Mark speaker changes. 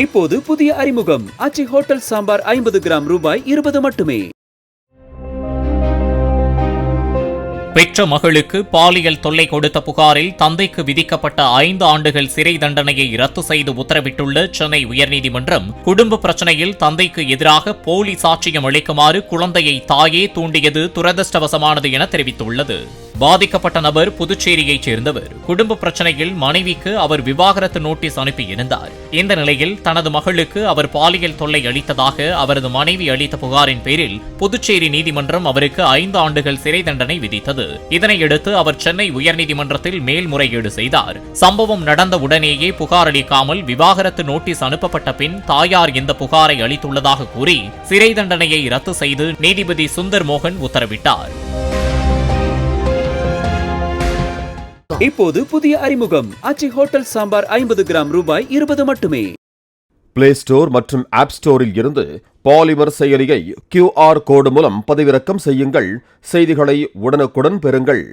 Speaker 1: இப்போது புதிய அறிமுகம் ஆச்சி ஹோட்டல் சாம்பார் 50 கிராம் ரூபாய் 20 மட்டுமே.
Speaker 2: பெற்ற மகளுக்கு பாலியல் தொல்லை கொடுத்த புகாரில் தந்தைக்கு விதிக்கப்பட்ட 5 ஆண்டுகள் சிறை தண்டனையை ரத்து செய்து உத்தரவிட்டுள்ள சென்னை உயர்நீதிமன்றம், குடும்ப பிரச்சனையில் தந்தைக்கு எதிராக போலி சாட்சியம் அளிக்குமாறு குழந்தையை தாயே தூண்டியது துரதிருஷ்டவசமானது என தெரிவித்துள்ளது. பாதிக்கப்பட்ட நபர் புதுச்சேரியைச் சேர்ந்தவர். குடும்ப பிரச்சனையில் மனைவிக்கு அவர் விவாகரத்து நோட்டீஸ் அனுப்பியிருந்தார். இந்த நிலையில் தனது மகளுக்கு அவர் பாலியல் தொல்லை அளித்ததாக அவரது மனைவி அளித்த புகாரின் பேரில் புதுச்சேரி நீதிமன்றம் அவருக்கு 5 ஆண்டுகள் சிறை தண்டனை விதித்தது. இதனையடுத்து அவர் சென்னை உயர்நீதிமன்றத்தில் மேல்முறையீடு செய்தார். சம்பவம் நடந்த உடனேயே புகார் அளிக்காமல் விவாகரத்து நோட்டீஸ் அனுப்பப்பட்ட பின் தாயார் இந்த புகாரை அளித்துள்ளதாக கூறி சிறை தண்டனையை ரத்து செய்து நீதிபதி சுந்தர் மோகன் உத்தரவிட்டார்.
Speaker 1: இப்போது புதிய அறிமுகம் ஆச்சி ஹோட்டல் சாம்பார் 50 கிராம் ரூபாய் 20 மட்டுமே.
Speaker 3: பிளே ஸ்டோர் மற்றும் ஆப் ஸ்டோரில் இருந்து பாலிமர் செயலியை QR கோடு மூலம் பதிவிறக்கம் செய்யுங்கள். செய்திகளை உடனுக்குடன் பெறுங்கள்.